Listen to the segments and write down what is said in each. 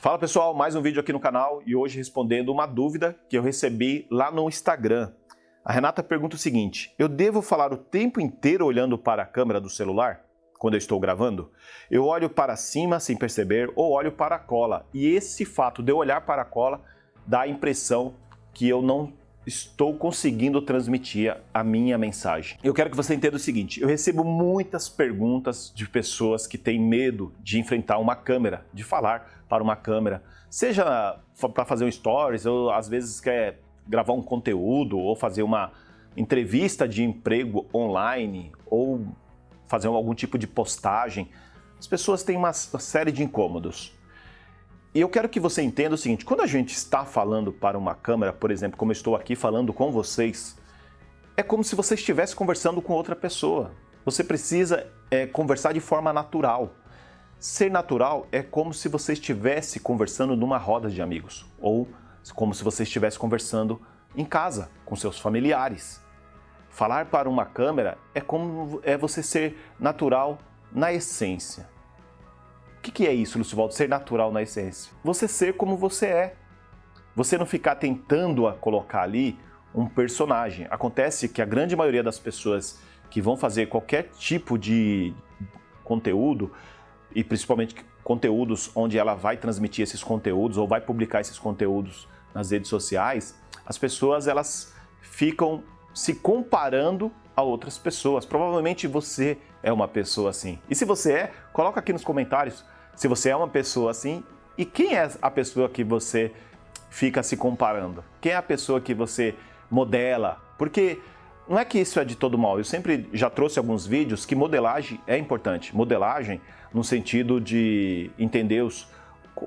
Fala pessoal, mais um vídeo aqui no canal e hoje respondendo uma dúvida que eu recebi lá no Instagram. A Renata pergunta o seguinte: eu devo falar o tempo inteiro olhando para a câmera do celular quando eu estou gravando? Eu olho para cima sem perceber ou olho para a cola, e esse fato de eu olhar para a cola dá a impressão que eu não estou conseguindo transmitir a minha mensagem. Eu quero que você entenda o seguinte: eu recebo muitas perguntas de pessoas que têm medo de enfrentar uma câmera, de falar para uma câmera, seja para fazer um stories, ou às vezes quer gravar um conteúdo, ou fazer uma entrevista de emprego online, ou fazer algum tipo de postagem. As pessoas têm uma série de incômodos. E eu quero que você entenda o seguinte: quando a gente está falando para uma câmera, por exemplo, como eu estou aqui falando com vocês, é como se você estivesse conversando com outra pessoa. Você precisa conversar de forma natural. Ser natural é como se você estivesse conversando numa roda de amigos, ou como se você estivesse conversando em casa, com seus familiares. Falar para uma câmera é como você ser natural na essência. O que é isso, Lucivaldo, ser natural na essência? Você ser como você é. Você não ficar tentando colocar ali um personagem. Acontece que a grande maioria das pessoas que vão fazer qualquer tipo de conteúdo, e principalmente conteúdos onde ela vai transmitir esses conteúdos ou vai publicar esses conteúdos nas redes sociais, as pessoas elas ficam se comparando a outras pessoas. Provavelmente você é uma pessoa assim. E se você é, coloca aqui nos comentários se você é uma pessoa assim e quem é a pessoa que você fica se comparando. Quem é a pessoa que você modela? Porque não é que isso é de todo mal. Eu sempre já trouxe alguns vídeos que modelagem é importante. Modelagem no sentido de entender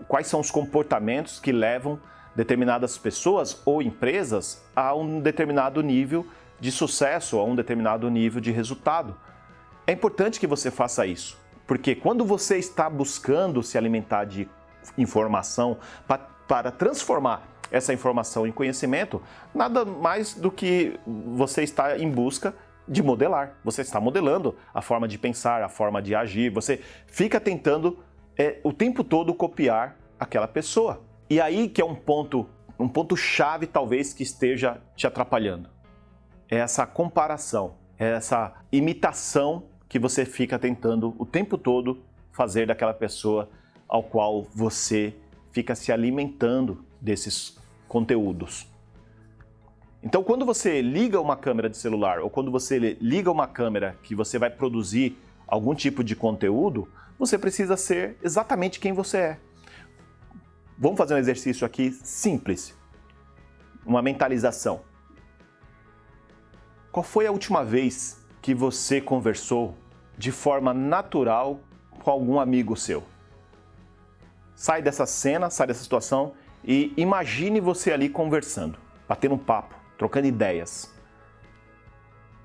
quais são os comportamentos que levam determinadas pessoas ou empresas a um determinado nível de sucesso, a um determinado nível de resultado. É importante que você faça isso, porque quando você está buscando se alimentar de informação para transformar essa informação em conhecimento, nada mais do que você está em busca de modelar. Você está modelando a forma de pensar, a forma de agir. Você fica tentando o tempo todo copiar aquela pessoa. E aí que é um ponto chave talvez que esteja te atrapalhando. É essa comparação, é essa imitação que você fica tentando o tempo todo fazer daquela pessoa ao qual você fica se alimentando desses conteúdos. Então, quando você liga uma câmera de celular ou quando você liga uma câmera que você vai produzir algum tipo de conteúdo, você precisa ser exatamente quem você é. Vamos fazer um exercício aqui simples, uma mentalização. Qual foi a última vez que você conversou de forma natural com algum amigo seu? Sai dessa cena, sai dessa situação e imagine você ali conversando, batendo um papo, trocando ideias.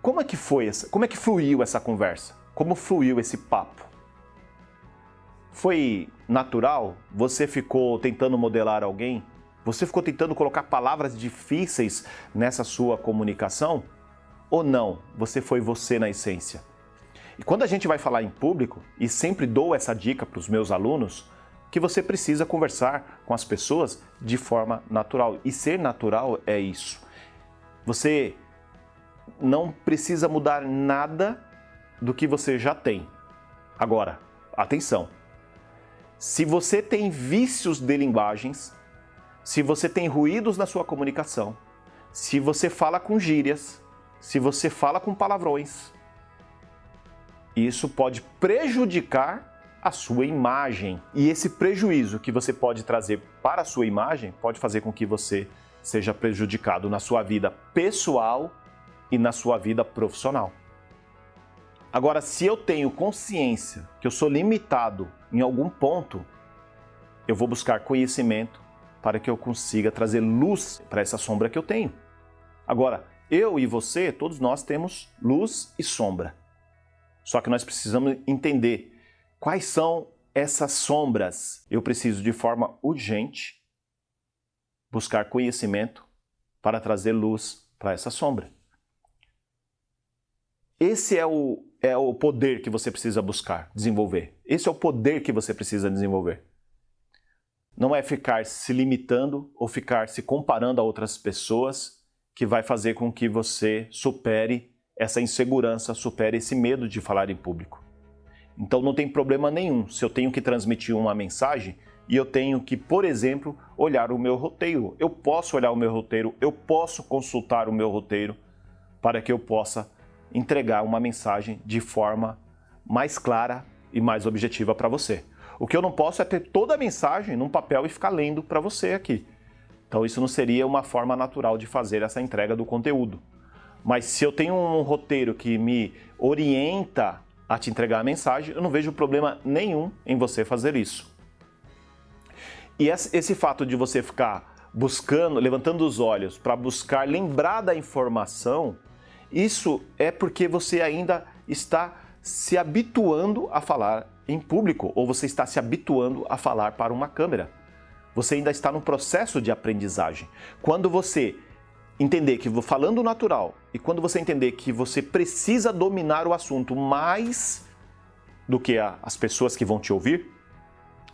Como é que foi como é que fluiu essa conversa? Como fluiu esse papo? Foi natural? Você ficou tentando modelar alguém? Você ficou tentando colocar palavras difíceis nessa sua comunicação? Ou não? Você foi você na essência? E quando a gente vai falar em público, e sempre dou essa dica para os meus alunos, que você precisa conversar com as pessoas de forma natural. E ser natural é isso. Você não precisa mudar nada do que você já tem. Agora, atenção. Se você tem vícios de linguagens, se você tem ruídos na sua comunicação, se você fala com gírias, se você fala com palavrões, isso pode prejudicar a sua imagem. E esse prejuízo que você pode trazer para a sua imagem pode fazer com que você seja prejudicado na sua vida pessoal e na sua vida profissional. Agora, se eu tenho consciência que eu sou limitado em algum ponto, eu vou buscar conhecimento para que eu consiga trazer luz para essa sombra que eu tenho. Agora, eu e você, todos nós temos luz e sombra. Só que nós precisamos entender quais são essas sombras. Eu preciso, de forma urgente, buscar conhecimento para trazer luz para essa sombra. Esse é o poder que você precisa buscar, desenvolver. Esse é o poder que você precisa desenvolver. não é ficar se limitando ou ficar se comparando a outras pessoas que vai fazer com que você supere essa insegurança, supere esse medo de falar em público. Então não tem problema nenhum se eu tenho que transmitir uma mensagem e eu tenho que, por exemplo, olhar o meu roteiro. Eu posso olhar o meu roteiro, eu posso consultar o meu roteiro para que eu possa entregar uma mensagem de forma mais clara e mais objetiva para você. O que eu não posso é ter toda a mensagem num papel e ficar lendo para você aqui. Então isso não seria uma forma natural de fazer essa entrega do conteúdo. Mas se eu tenho um roteiro que me orienta a te entregar a mensagem, eu não vejo problema nenhum em você fazer isso. E esse fato de você ficar buscando, levantando os olhos para buscar lembrar da informação, isso é porque você ainda está se habituando a falar em público, ou você está se habituando a falar para uma câmera. Você ainda está no processo de aprendizagem. Quando você entender que falando natural e quando você entender que você precisa dominar o assunto mais do que as pessoas que vão te ouvir,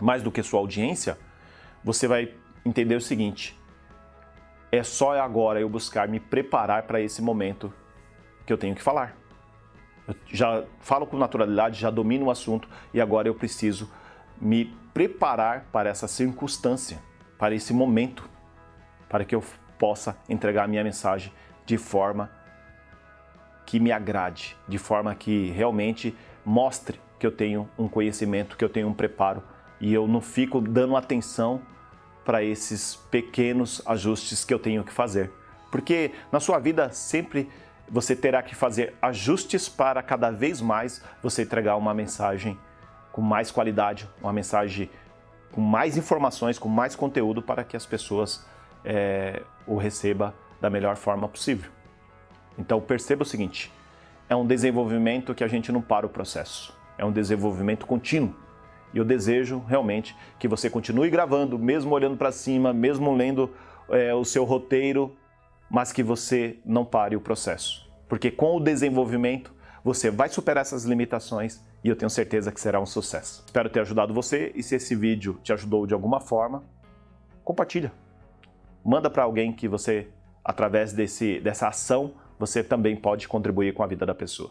mais do que sua audiência, você vai entender o seguinte: é só agora eu buscar me preparar para esse momento que eu tenho que falar. Eu já falo com naturalidade, já domino o assunto e agora eu preciso me preparar para essa circunstância, para esse momento, para que eu possa entregar a minha mensagem de forma que me agrade, de forma que realmente mostre que eu tenho um conhecimento, que eu tenho um preparo e eu não fico dando atenção para esses pequenos ajustes que eu tenho que fazer. Porque na sua vida sempre você terá que fazer ajustes para cada vez mais você entregar uma mensagem com mais qualidade, uma mensagem com mais informações, com mais conteúdo para que as pessoas o recebam da melhor forma possível. Então perceba o seguinte, é um desenvolvimento que a gente não para o processo, é um desenvolvimento contínuo. E eu desejo realmente que você continue gravando, mesmo olhando para cima, mesmo lendo o seu roteiro, mas que você não pare o processo. Porque com o desenvolvimento, você vai superar essas limitações e eu tenho certeza que será um sucesso. Espero ter ajudado você e se esse vídeo te ajudou de alguma forma, compartilha. Manda para alguém que você, através dessa ação, você também pode contribuir com a vida da pessoa.